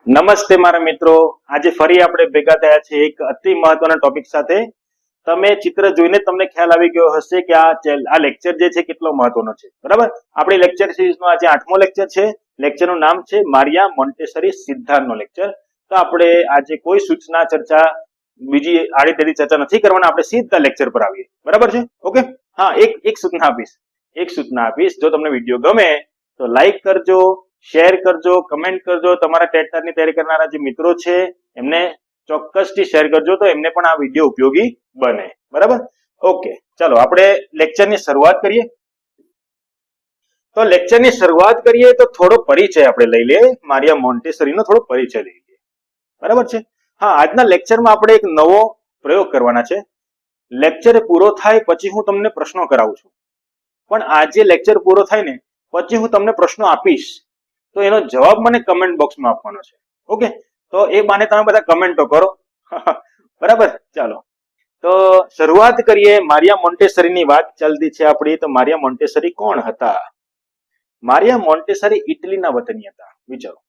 નમસ્તે મારા મિત્રો, આજે ફરી આપણે ભેગા થયા છે એક અતિ મહત્વના ટોપિક સાથે. તમે ચિત્ર જોઈને તમને ખ્યાલ આવી ગયો હશે કે આ લેક્ચર જે છે કેટલો મહત્વનો છે. બરાબર, આપણી લેક્ચર સિરીઝનો આજે 8મો લેક્ચર છે. લેક્ચરનું નામ છે મારિયા મોન્ટેસરી સિદ્ધાંતનો લેક્ચર. તો આપણે આજે કોઈ સૂચના ચર્ચા બીજી આડી ચર્ચા નથી કરવાના, આપણે સીધા લેક્ચર પર આવીએ. બરાબર છે? ઓકે. હા, એક સૂચના આપીશ. જો તમને વિડીયો ગમે તો લાઈક કરજો, શેર કરજો, કમેન્ટ કરજો. તમારા ટેટની તૈયારી કરનારા જે મિત્રો છે એમને ચોક્કસથી શેર કરજો, તો એમને પણ આ વિડીયો ઉપયોગી બને. બરાબર? ઓકે, ચાલો આપણે લેક્ચરની શરૂઆત કરીએ. તો લેક્ચરની શરૂઆત કરીએ તો થોડો પરિચય આપણે લઈ લઈએ. મારિયા મોન્ટેસરીનો થોડો પરિચય લઈ લઈએ. બરાબર છે? હા, આજના લેક્ચરમાં આપણે એક નવો પ્રયોગ કરવાના છે. લેક્ચર પૂરો થાય પછી હું તમને પ્રશ્નો કરાવું છું, પણ આજે લેક્ચર પૂરો થાય ને પછી હું તમને પ્રશ્નો આપીશ, તો એનો જવાબ મને કમેન્ટ બોક્સમાં આપવાનો છે. ઓકે, તો એ બાને તમે બધા કમેન્ટો કરો. બરાબર, ચાલો તો શરૂઆત કરીએ. મારિયા મોન્ટેસરીની વાત ચાલતી છે આપણી. તો મારિયા મોન્ટેસરી કોણ હતા? મારિયા મોન્ટેસરી ઇટલીના વતની હતા. વિચારો,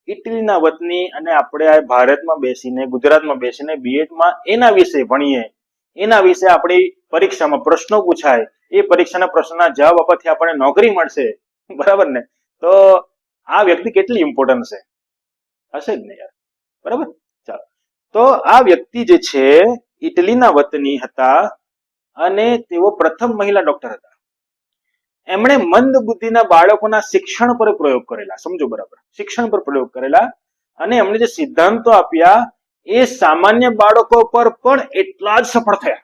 ઇટલીના વતની, અને આપણે ભારતમાં બેસીને, ગુજરાતમાં બેસીને બીએડમાં એના વિશે ભણીએ, એના વિશે આપણી પરીક્ષામાં પ્રશ્નો પૂછાય, એ પરીક્ષાના પ્રશ્નના જવાબ આપવાથી આપણને નોકરી મળશે. બરાબર ને? તો આ વ્યક્તિ કેટલી ઇમ્પોર્ટન્ટ છે, હશે જ ને યાર. બરાબર, ચાલો તો આ વ્યક્તિ જે છે ઇટલીના વતની હતા અને તેઓ પ્રથમ મહિલા ડોક્ટર હતા. એમણે મંદ બુદ્ધિના બાળકોના શિક્ષણ પર પ્રયોગ કરેલા. સમજો બરાબર, શિક્ષણ પર પ્રયોગ કરેલા, અને એમણે જે સિદ્ધાંતો આપ્યા એ સામાન્ય બાળકો પર પણ એટલા જ સફળ થયા.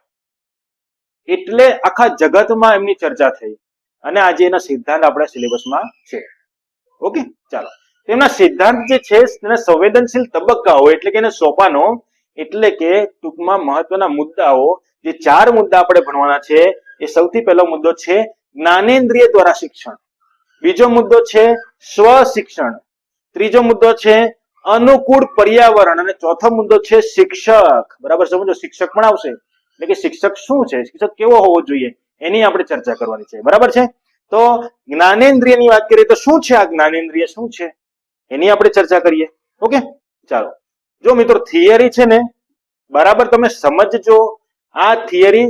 એટલે આખા જગતમાં એમની ચર્ચા થઈ, અને આજે એના સિદ્ધાંત આપણા સિલેબસમાં છે. ઓકે, ચાલો. તેમના સિદ્ધાંત જે છે તેને સંવેદનશીલ તબક્કાઓ એટલે કે એને સોપાનો, એટલે કે ટૂંકમાં મહત્વના મુદ્દાઓ, જે 4 મુદ્દા આપણે ભણવાના છે. એ સૌથી પહેલો મુદ્દો છે જ્ઞાનેન્દ્રિય દ્વારા શિક્ષણ, બીજો મુદ્દો છે સ્વ શિક્ષણ, ત્રીજો મુદ્દો છે અનુકૂળ પર્યાવરણ, અને ચોથો મુદ્દો છે શિક્ષક. બરાબર સમજો, શિક્ષક પણ આવશે. એટલે કે શિક્ષક શું છે, શિક્ષક કેવો હોવો જોઈએ, એની આપણે ચર્ચા કરવાની છે. બરાબર છે? તો જ્ઞાનેન્દ્રિયની વાત કરીએ તો શું છે આ જ્ઞાનેન્દ્રિય, શું છે એની આપણે ચર્ચા કરીએ. ઓકે, ચાલો. જો મિત્રો, થિયરી છે ને બરાબર તમે સમજજો. આ થિયરી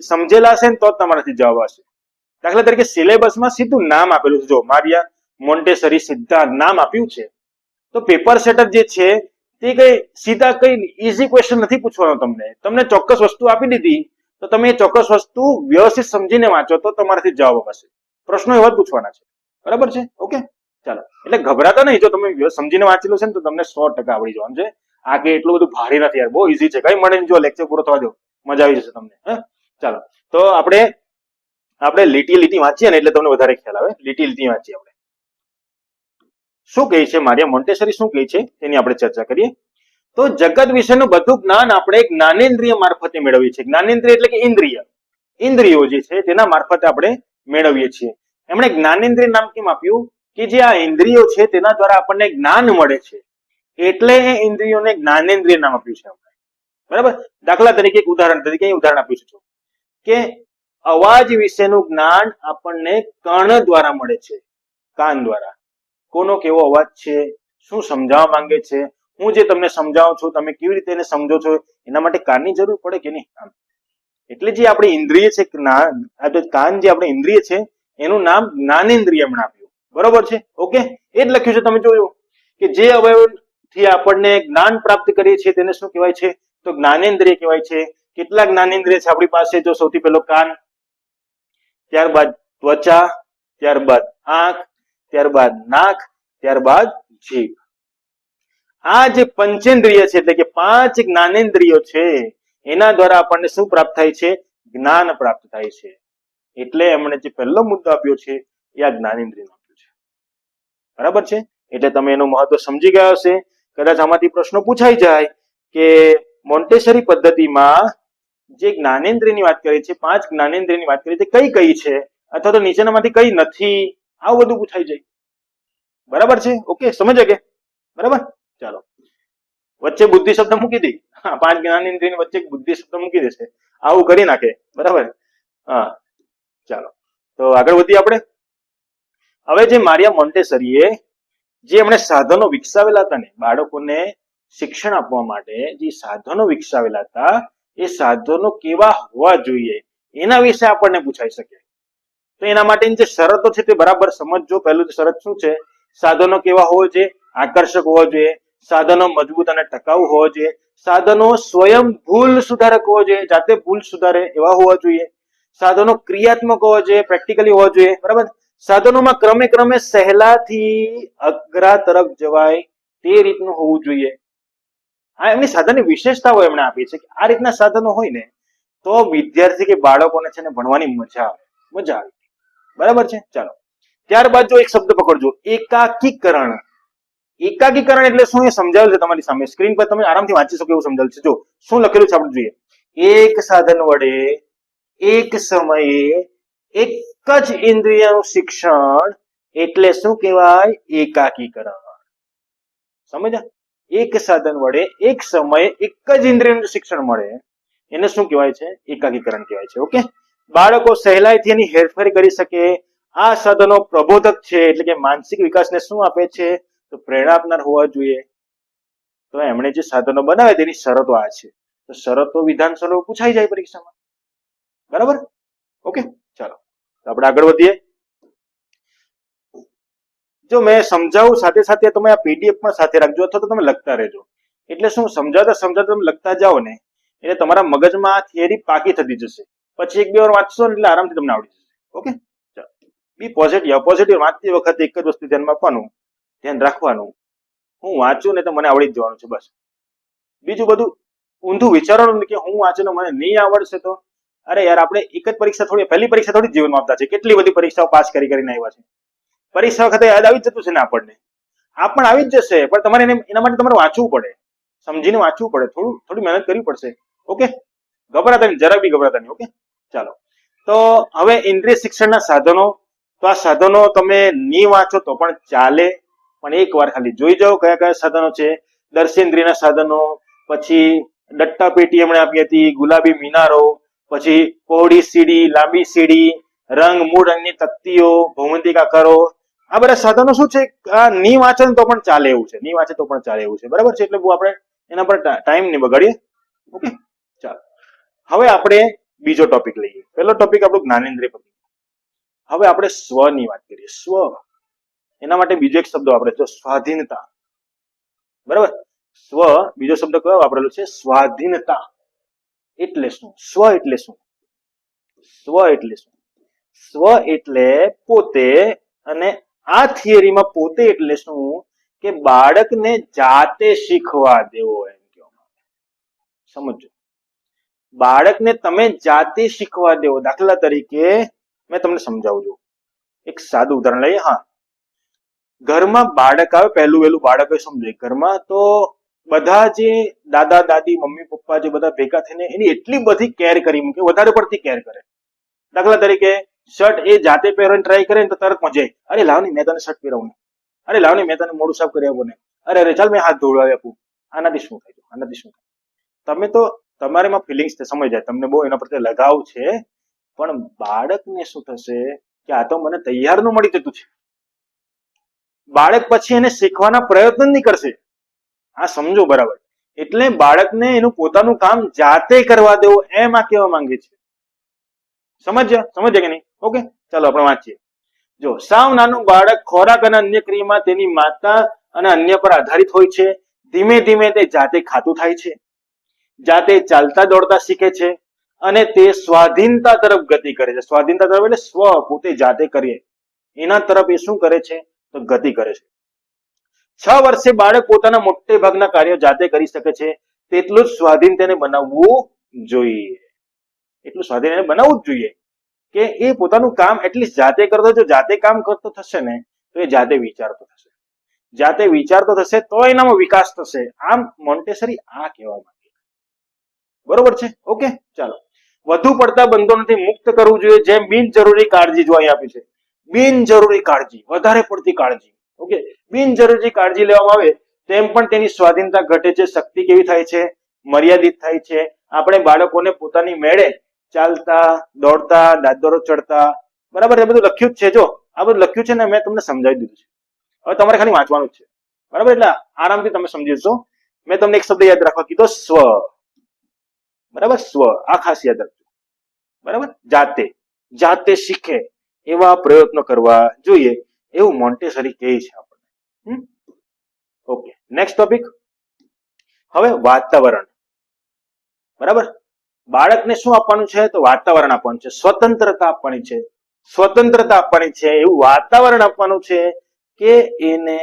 સમજેલા હશે ને તો જ તમારાથી જવાબ આવશે. દાખલા તરીકે સિલેબસમાં સીધું નામ આપેલું છે. જો મારિયા મોન્ટેસરી સિદ્ધાંત નામ આપ્યું છે, તો પેપર સેટર જે છે તે કઈ સીધા કઈ ઈઝી ક્વેશ્ચન નથી પૂછવાનો. તમને ચોક્કસ વસ્તુ આપી દીધી, તો તમે એ ચોક્કસ વસ્તુ વ્યવસ્થિત સમજીને વાંચો તો તમારાથી જવાબ આવશે. પ્રશ્નો એવા જ પૂછવાના છે. બરાબર છે? ઓકે, ચાલો. એટલે ગભરાતા નહીં. જો તમે સમજીને વાંચેલું છે ને તો તમને 100% આવડી જવાનું છે. આ કે એટલું બધું ભારે નથી યાર, બહુ ઈઝી છે. કઈ મળે જો લેક્ચર પૂરો થવા દો, મજા આવી જશે તમને. ચાલો, તો આપણે લીટી વાંચીએ ને એટલે તમને વધારે ખ્યાલ આવે. લીટી વાંચીએ. આપણે શું કહે છે મારિયા મોન્ટેસરી, શું કહે છે તેની આપણે ચર્ચા કરીએ. તો જગત વિશેનું બધું જ્ઞાન આપણે જ્ઞાનેન્દ્રિય મારફતે મેળવીએ છીએ. જ્ઞાનેન્દ્રિય એટલે કે ઇન્દ્રિયો જે છે તેના મારફતે આપણે મેળવીએ છીએ. એમણે જ્ઞાનેન્દ્રિય નામ કેમ આપ્યું? કે જે આ ઇન્દ્રિયો છે તેના દ્વારા આપણને જ્ઞાન મળે છે, એટલે એ ઇન્દ્રિયોને જ્ઞાનેન્દ્રિય નામ આપ્યું છે. બરાબર? દાખલા તરીકે એક ઉદાહરણ આપ્યું છું કે અવાજ વિશેનું જ્ઞાન આપણને કર્ણ દ્વારા મળે છે, કાન દ્વારા. કોનો કેવો અવાજ છે, શું સમજાવવા માંગે છે, હું જે તમને સમજાવું છું તમે કેવી રીતે એને સમજો છો, એના માટે કાનની જરૂર પડે કે નહીં? એટલે જે આપણી ઇન્દ્રિય છે, કાન જે આપણી ઇન્દ્રિય છે એનું નામ જ્ઞાનેન્દ્રિય એમણે આપ્યું. બરોબર છે? ઓકે, એ જ લખ્યું છે. તમે જોયું કે જે અવયવથી આપણને જ્ઞાન પ્રાપ્ત કરીએ છીએ તેને શું કહેવાય છે? તો જ્ઞાનેન્દ્રિય કહેવાય છે. કેટલા જ્ઞાનેન્દ્રિય છે આપણી પાસે? જો સૌથી પહેલો કાન, ત્યારબાદ ત્વચા, ત્યારબાદ આંખ, ત્યારબાદ નાક, ત્યારબાદ જીભ. આ જે પંચેન્દ્રિય છે એટલે કે 5 જ્ઞાનેન્દ્રિયો છે એના દ્વારા આપણને શું પ્રાપ્ત થાય છે? જ્ઞાન પ્રાપ્ત થાય છે. એટલે એમણે જે પહેલો મુદ્દો આપ્યો છે એ આ જ્ઞાનેન્દ્રિય આપ્યો છે. બરાબર છે? એટલે તમે એનું મહત્વ સમજી ગયા હશે. કદાચ આમાંથી પ્રશ્નો પૂછાઈ જાય કે મોન્ટેસરી પદ્ધતિમાં જે જ્ઞાનેન્દ્રિયની વાત કરી છે, 5 જ્ઞાનેન્દ્રિયની વાત કરી છે, કઈ છે, અથવા તો નીચેનામાંથી કઈ નથી, આવું બધું પૂછાઈ જાય. બરાબર છે? ઓકે, સમજે કે? બરાબર, ચાલો. વચ્ચે બુદ્ધિ શબ્દ મૂકી દઈ. 5 જ્ઞાનેન્દ્રિયની વચ્ચે બુદ્ધિ શબ્દ મૂકી દેશે, આવું કરી નાખે. બરાબર? હા, ચાલો તો આગળ વધીએ આપણે. હવે જે મારિયા મોન્ટેસરીએ જે એમણે સાધનો વિકસાવેલા હતા ને બાળકોને શિક્ષણ આપવા માટે જે સાધનો વિકસાવેલા હતા એ સાધનો કેવા હોવા જોઈએ એના વિશે આપણને પૂછાઈ શકે. તો એના માટેની જે શરતો છે તે બરાબર સમજજો. પહેલું શરત શું છે? સાધનો કેવા હોવા જોઈએ? આકર્ષક હોવા જોઈએ. સાધનો મજબૂત અને ટકાઉ હોવા જોઈએ. સાધનો સ્વયં ભૂલ સુધારક હોવા જોઈએ, જાતે ભૂલ સુધારે એવા હોવા જોઈએ. સાધનો ક્રિયાત્મક હોવા જોઈએ, પ્રેક્ટિકલી હોવા જોઈએ. બરાબર. સાધનોમાં ક્રમે ક્રમે સહેલાથી અઘરા તરફ જવાય તે રીતનું હોવું જોઈએ. આ એમની સાધનની વિશેષતાઓ એમણે આપી છે કે આ રીતના સાધનો હોય ને તો વિદ્યાર્થી કે બાળકોને છે ને ભણવાની મજા આવે. બરાબર છે. ચાલો ત્યારબાદ જો એક શબ્દ પકડજો, એકાકીકરણ. એકાકીકરણ એટલે શું એ સમજાવેલ છે તમારી સામે સ્ક્રીન પર, તમે આરામથી વાંચી શકો એવું સમજાવેલ છે. જો શું લખેલું છે આપણે જોઈએ. એક સાધન વડે એક સમયે એક જ ઇન્દ્રિયનું શિક્ષણ એટલે શું કહેવાય? એકાકીકરણ. સમજ્યા? એક સાધન વડે એક સમયે એક જ ઇન્દ્રિયનું શિક્ષણ મળે એને શું કહેવાય છે? એકાકીકરણ કહેવાય છે. ઓકે. બાળકો સહેલાઈથી એની હેરફેર કરી શકે. આ સાધનો પ્રબોધક છે એટલે કે માનસિક વિકાસને શું આપે છે? તો પ્રેરણા આપનાર હોવા જોઈએ. તો એમણે જે સાધનો બનાવ્યા તેની શરતો આ છે. તો શરતો વિધાન સ્વરૂપ પૂછાઈ જાય પરીક્ષામાં. બરાબર. ઓકે. ચાલો આપણે આગળ વધીએ. જો મેં સમજાવું સાથે સાથે તમે આ પીડીએફ પણ સાથે રાખજો અથવા તો તમે લખતા રહેજો. એટલે શું સમજાવતા તમે લખતા જાઓ ને એટલે તમારા મગજમાં આ થિયરી પાકી થતી જશે. પછી એક બે વાર વાંચશો ને એટલે આરામથી તમને આવડી જશે. ઓકે. ચાલો બી પોઝિટિવ વાંચતી વખતે એક જ વસ્તુ ધ્યાનમાં આપવાનું, ધ્યાન રાખવાનું, હું વાંચું ને તો મને આવડી જ જવાનું છે બસ. બીજું બધું ઊંધું વિચારવાનું કે હું વાંચું મને નહીં આવડશે તો અરે યાર આપણે એક જ પરીક્ષા પહેલી પરીક્ષા થોડી જીવનમાં આપતા છે. કેટલી બધી પરીક્ષાઓ પાસ કરીને આવ્યા છે. પરીક્ષા વખતે યાદ આવી જ જતું છે ને આપણને. આ પણ આવી જ જશે પણ તમારે એના માટે તમારે વાંચવું પડે, સમજીને વાંચવું પડે, થોડી મહેનત કરવી પડશે. ઓકે. ગભરાતા નહીં, જરા બી ગભરાતા નહીં. ઓકે. ચાલો તો હવે ઇન્દ્રિય શિક્ષણના સાધનો. તો આ સાધનો તમે નહીં વાંચો તો પણ ચાલે, પણ એક વાર ખાલી જોઈ જાઓ કયા કયા સાધનો છે. દર્શેન્દ્રિયના સાધનો, પછી દટ્ટા પેટી એમણે આપી હતી, ગુલાબી મિનારો, પછી પહોળી સીડી, લાંબી સીડી, રંગ મૂળ રંગની તકતીઓ, ભૌમિતિક આકારો. આ બધા સાધનો શું છે? આ નહીં વાંચે તો પણ ચાલે એવું છે, નહીં વાંચે તો પણ ચાલે એવું છે. બરાબર છે. એટલે આપણે એના પર ટાઈમ નહીં બગાડીએ. ઓકે. ચાલો હવે આપણે બીજો ટોપિક લઈએ. પહેલો ટોપિક આપણો જ્ઞાનેન્દ્રિય પર. હવે આપણે સ્વની વાત કરીએ. સ્વ એના માટે બીજો એક શબ્દ આપણે જો સ્વાધીનતા. બરાબર. સ્વ બીજો શબ્દ કયો વાપરેલો છે? સ્વાધીનતા. એટલે શું? સ્વ એટલે શું? સ્વ એટલે શું? સ્વ એટલે પોતે, અને આ થિયરીમાં પોતે એટલે શું કે બાળકને જાતે શીખવા દેવો એમ કહેવામાં આવે. સમજો, બાળકને તમે જાતે શીખવા દેવો. દાખલા તરીકે મેં તમને સમજાવું છું. એક સાદું ઉદાહરણ લઈએ. હા, ઘરમાં બાળક આવે, પહેલું વહેલું બાળક હોય સમજો ઘરમાં, તો બધા જે દાદા દાદી મમ્મી પપ્પા જે બધા ભેગા થઈને એની એટલી બધી કેર કરી મૂકે, વધારે પડતી કેર કરે. દાખલા તરીકે શર્ટ એ જાતે પહેરવાની ટ્રાય કરે ને તો તરત મજે, અરે લાવ ને મેં તને શર્ટ પહેરાવું, અરે લાવ ને મેં તને મોઢું સાફ કરી આપું ને, અરે ચાલ મેં હાથ ધોવડાવી આપું. આનાથી શું થાય? આનાથી શું થાય? તમે તો તમારામાં ફિલિંગ્સ સમજ જાય, તમને બહુ એના પ્રત્યે લગાવ છે, પણ બાળકને શું થશે કે આ તો મને તૈયારનું મળી જતું છે. બાળક પછી એને શીખવાના પ્રયત્ન નહીં કરશે. આ સમજો બરાબર. એટલે બાળકને એનું પોતાનું કામ જાતે કરવા દેવું એમ આ કહેવા માંગે છે. સમજ્યા કે નહીં? ઓકે. ચાલો આપણે વાંચીએ. જો સાવ નાનું બાળક ખોરાક અને અન્ય ક્રિયામાં તેની માતા અને અન્ય પર આધારિત હોય છે. ધીમે ધીમે તે જાતે ખાતું થાય છે, જાતે ચાલતા દોડતા શીખે છે, અને તે સ્વાધીનતા તરફ ગતિ કરે છે. સ્વાધીનતા તરફ એટલે સ્વ, પોતે જાતે કરીએ એના તરફ એ શું કરે છે? તો ગતિ કરે છે. 6 વર્ષે બાળક પોતાના મોટે ભાગના કાર્યો જાતે કરી શકે છે. તેટલું જ સ્વાધીન તેને બનાવવું જોઈએ. એટલું સ્વાધીન એને બનાવવું જ જોઈએ કે એ પોતાનું કામ એટલીસ્ટ જાતે કરતો. જો જાતે કામ કરતો થશે ને તો એ જાતે વિચારતો થશે. જાતે વિચારતો થશે તો એનામાં વિકાસ થશે. આમ મોન્ટેસરી આ કહેવા માંગે. બરોબર છે? ઓકે. ચાલો વધુ પડતા બંધનોથી મુક્ત કરવું જોઈએ. જેમ બિનજરૂરી કાળજી જો અહીં આપી છે, બિનજરૂરી કાળજી, વધારે પડતી કાળજી. ઓકે. બિનજરૂરી કાળજી લેવામાં આવે તેમ પણ તેની સ્વાધીનતા ઘટે છે. શક્તિ કેવી થાય છે? મર્યાદિત થાય છે. આપણે બાળકોને પોતાની મેળે ચાલતા દોડતા દાદરો ચડતા, બરાબર એ બધું લખ્યું જ છે. જો આ બધું લખ્યું છે ને મેં તમને સમજાવી દીધું છે. હવે તમારે ખાલી વાંચવાનું જ છે, બરાબર? એટલે આરામથી તમે સમજી જશો. મેં તમને એક શબ્દ યાદ રાખવા કીધો, સ્વ, બરાબર? સ્વ, આ ખાસ યાદ રાખજો, બરાબર? જાતે, જાતે શીખે એવા પ્રયત્નો કરવા જોઈએ એવું મોન્ટેસરી કહે છે આપણને. Okay, next topic. હવે વાતાવરણ, બરાબર? બાળકને શું આપવાનું છે? તો વાતાવરણ આપવાનું છે, સ્વતંત્રતા આપવાની છે, સ્વતંત્રતા આપવાની છે, એવું વાતાવરણ આપવાનું છે કે એને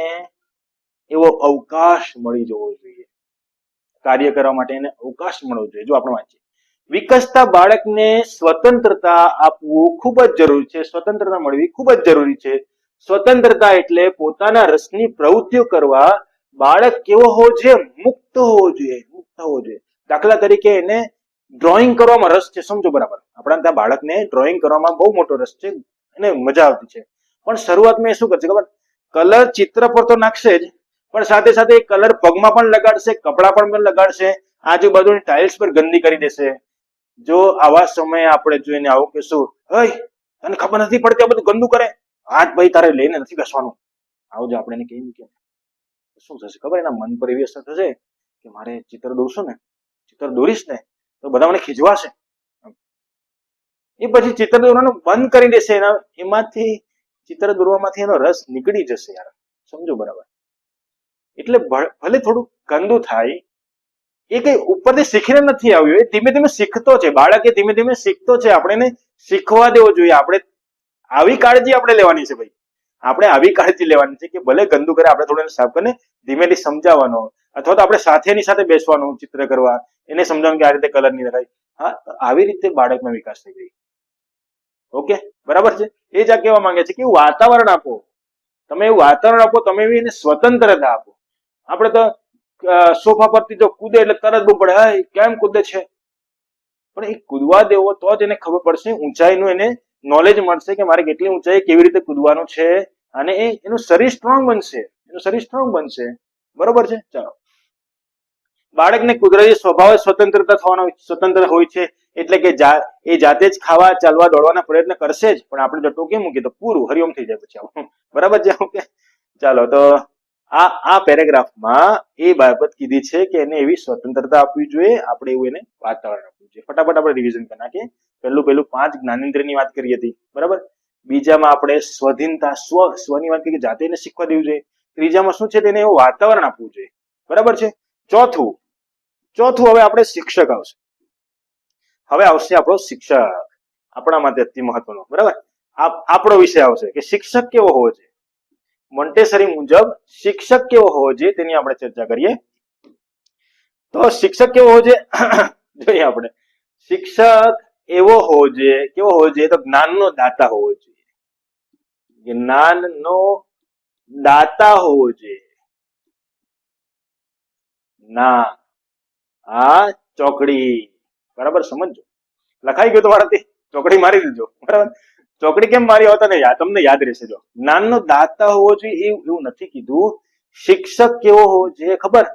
એવો અવકાશ મળી જવો જોઈએ, કાર્ય કરવા માટે એને અવકાશ મળવો જોઈએ. જો આપણે વાંચીએ, વિકસતા બાળકને સ્વતંત્રતા આપવું ખૂબ જ જરૂરી છે, સ્વતંત્રતા મળવી ખૂબ જ જરૂરી છે. સ્વતંત્રતા એટલે પોતાના રસની પ્રવૃત્તિઓ કરવા બાળક કેવો હોવો જોઈએ? મુક્ત હોવો જોઈએ, મુક્ત હોવો જોઈએ. દાખલા તરીકે એને ડ્રોઈંગ કરવામાં રસ છે, સમજો, બરાબર? આપણા ત્યાં બાળકને ડ્રોઈંગ કરવામાં બહુ મોટો રસ છે, એને મજા આવતી છે, પણ શરૂઆતમાં એ શું કરશે ખબર? કલર ચિત્ર પર તો નાખશે જ, પણ સાથે સાથે કલર પગમાં પણ લગાડશે, કપડા પણ લગાડશે, આજુબાજુની ટાઇલ્સ પર ગંદી કરી દેશે. જો આવા સમયે આપણે જોઈને આવું કહેશું, હઈ તને ખબર નથી પડતી આ બધું ગંદુ કરે, હાથ ભાઈ તારે લઈને નથી બેસવાનું, આવું જો આપણે એને કહીએ કે શું થશે ખબર? એના મન પર એવી અસર થશે કે મારે ચિત્ર દોરશું ને, ચિત્ર દોરીશ ને તો બધા મને ખીજવાશે. એ પછી ચિત્ર દોરવાનું બંધ કરી દેશે, એમાંથી ચિત્ર દોરવામાંથી એનો રસ નીકળી જશે યાર, સમજો, બરાબર? એટલે ભલે થોડું ગંદુ થાય, એ કઈ ઉપરથી શીખીને નથી આવ્યું, એ ધીમે ધીમે શીખતો છે, બાળક એ ધીમે ધીમે શીખતો છે. આપણે એને શીખવા દેવો જોઈએ. આપણે આવી કાળજી આપણે લેવાની છે ભાઈ, આપણે આવી કાળજી લેવાની છે કે ભલે ગંદુ કરે, આપણે થોડું સાફ કરીને ધીમેથી સમજાવવાનો, અથવા તો આપણે સાથેની સાથે બેસવાનું ચિત્ર કરવા, એને સમજાવવાનું કે આ રીતે કલર નહીં લગાય. હા, આવી રીતે બાળકનો વિકાસ થઈ જાય. ઓકે, બરાબર છે? એ જ આ કહેવા માંગે છે કે એવું વાતાવરણ આપો, તમે એવું વાતાવરણ આપો, તમે એવી એને સ્વતંત્રતા આપો. આપણે તો સોફા પરથી જો કૂદે એટલે તરત બહુ પડે, હા કેમ કૂદે છે? પણ એ કૂદવા દેવો તો જ એને ખબર પડશે, ઊંચાઈનું એને નોલેજ મળશે કે મારે કેટલી ઊંચાઈ કેવી રીતે કૂદવાનું છે, અને એનું શરીર સ્ટ્રોંગ બનશે, એનું શરીર સ્ટ્રોંગ બનશે. બરોબર છે? ચાલો, બાળકને કુદરતી સ્વભાવે સ્વતંત્રતા થવાનો સ્વતંત્ર હોય છે, એટલે કે એ જાતે જ ખાવા, ચાલવા, દોડવાના પ્રયત્ન કરશે જ, પણ આપણે જો ટોકી મૂકીએ તો પૂરું હરિઓમ થઈ જાય પછી આવું, બરાબર છે? ઓકે, ચાલો, તો આ પેરેગ્રાફમાં એ બાબત કીધી છે કે એને એવી સ્વતંત્રતા આપવી જોઈએ, આપણે એવું એને વાતાવરણ આપવું જોઈએ. ફટાફટ આપણે રિવિઝન કરી નાખીએ. પહેલું 5 જ્ઞાનેન્દ્રિયની વાત કરી હતી, બરાબર? બીજામાં આપણે સ્વધીનતા, સ્વની વાત કરી, જાતે એને શીખવા દેવું જોઈએ. ત્રીજામાં શું છે? તેને એવું વાતાવરણ આપવું જોઈએ, બરાબર છે? ચોથું હવે આપણે શિક્ષક આવશે. હવે આવશે આપણો શિક્ષક, આપણા માટે અતિ મહત્વનો, બરાબર? આપણો વિષય આવશે કે શિક્ષક કેવો હોવો જોઈએ. મોન્ટેસરી મુજબ શિક્ષક કેવો હોવો જોઈએ તેની આપણે ચર્ચા કરીએ. તો શિક્ષક કેવો હોવો જોઈએ જોઈએ આપણે. શિક્ષક એવો હોવો જોઈએ, કેવો હોવો જોઈએ? તો જ્ઞાનનો દાતા હોવો જોઈએ, જ્ઞાનનો દાતા હોવો જોઈએ. ના, આ ચોકડી, બરાબર? સમજો, લખાઈ ગયું તમારાથી, ચોકડી મારી દીધો, બરાબર? ચોકડી કેમ મારી હોતા ને તમને યાદ રહેશે. જો જ્ઞાનનો દાતા હોવો જોઈએ એવું નથી કીધું. શિક્ષક કેવો હોવો જોઈએ ખબર?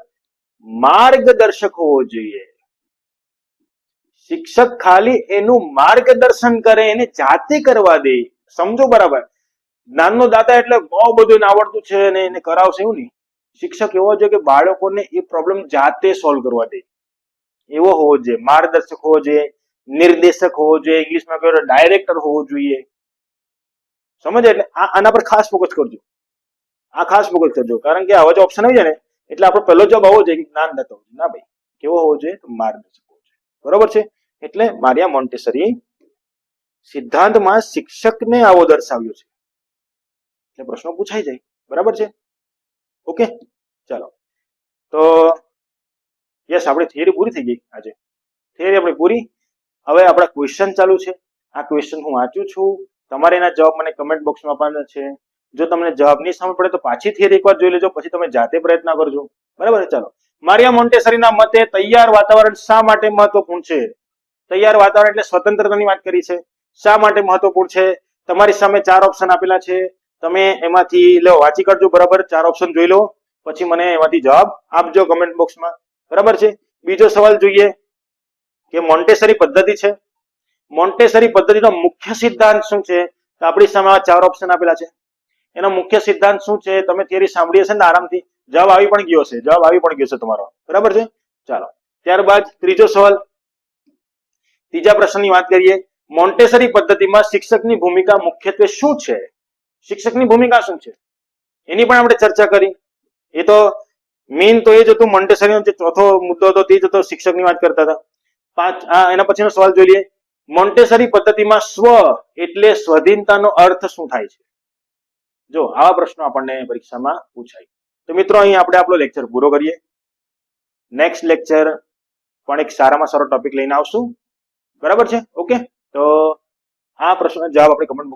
માર્ગદર્શક હોવો જોઈએ. શિક્ષક ખાલી એનું માર્ગદર્શન કરે, એને જાતે કરવા દે, સમજો, બરાબર? જ્ઞાનનો દાતા એટલે બહુ બધું આવડતું છે ને એને કરાવશે એવું નહીં. શિક્ષક એવો જોઈએ કે બાળકોને એ પ્રોબ્લેમ જાતે સોલ્વ કરવા દે, એવો હોવો જોઈએ. માર્ગદર્શક હોવો જોઈએ, નિર્દેશક હોવો જોઈએ, ઇંગ્લિશમાં કહ્યું ડાયરેક્ટર હોવો જોઈએ. સમજે? એટલે આના પર ખાસ ફોકસ કરજો, આ ખાસ ફોકસ કરજો, કારણ કે આવા જો ઓપ્શન આવી જાય ને એટલે આપણો પહેલો જવાબ આવો જોઈએ કે જ્ઞાન દાતા. ના ભાઈ, કેવો હોવો જોઈએ? તો માર્ગદર્શક હોવો જોઈએ, બરોબર છે? એટલે મારિયા મોન્ટેસરી સિદ્ધાંતમાં શિક્ષકને આવો દર્શાવ્યો છે, એટલે પ્રશ્નો પૂછાઈ જાય, બરાબર છે? ઓકે, ચાલો, તો યસ, આપણી થિયરી પૂરી થઈ ગઈ. આજે થિયરી આપણી પૂરી. હવે આપણા ક્વેશ્ચન ચાલુ છે. આ ક્વેશ્ચન હું વાંચું છું, તમારે એના જવાબ મને કમેન્ટ બોક્સમાં આપવાના છે. જો તમને જવાબ નહીં સમજ પડે તો પાછી થિયરી એકવાર જોઈ લેજો, પછી તમે જાતે પ્રયત્ન કરજો, બરાબર? ચાલો, મારિયા મોન્ટેસરીના મતે તૈયાર વાતાવરણ શા માટે મહત્વપૂર્ણ છે? તૈયાર વાતાવરણ એટલે સ્વતંત્રતાની વાત કરી છે. શા માટે મહત્વપૂર્ણ છે? તમારી સામે 4 ઓપ્શન આપેલા છે, તમે એમાંથી લો, વાંચી કરજો, બરાબર? 4 ઓપ્શન જોઈ લો, પછી મને એમાંથી જવાબ આપજો કમેન્ટ બોક્સમાં, બરાબર છે? બીજો સવાલ જોઈએ કે મોન્ટેસરી પદ્ધતિ છે. મોન્ટેસરી પદ્ધતિનો મુખ્ય સિદ્ધાંત શું છે? તો આપણી સામે 4 ઓપ્શન આપેલા છે. એનો મુખ્ય સિદ્ધાંત શું છે? તમે થિયરી સાંભળી હશે ને આરામથી જવાબ આવી પણ ગયો છે તમારો, બરાબર છે? ચાલો, ત્યારબાદ ત્રીજો સવાલ, ત્રીજા પ્રશ્નની વાત કરીએ. મોન્ટેસરી પદ્ધતિમાં શિક્ષકની ભૂમિકા મુખ્યત્વે શું છે? શિક્ષકની ભૂમિકા શું છે એની પણ આપણે ચર્ચા કરી. એ તો મેઇન તો એ જ હતું, મોન્ટેસરીનો જે ચોથો મુદ્દો હતો તે જ હતો, શિક્ષકની વાત કરતા હતા. એના પછીનો સવાલ જોઈએ. મોન્ટેસરી પદ્ધતિમાં સ્વ એટલે સ્વાધીનતાનો અર્થ શું થાય છે? જો આવા પ્રશ્નો આપણને પરીક્ષામાં પૂછાય. તો મિત્રો અહીં આપણે આપણો લેક્ચર પૂરો કરીએ. નેક્સ્ટ લેક્ચર પણ એક સારામાં સારો ટોપિક લઈને આવશું, બરાબર છે? ઓકે, તો આ પ્રશ્નનો જવાબ આપણે કમેન્ટ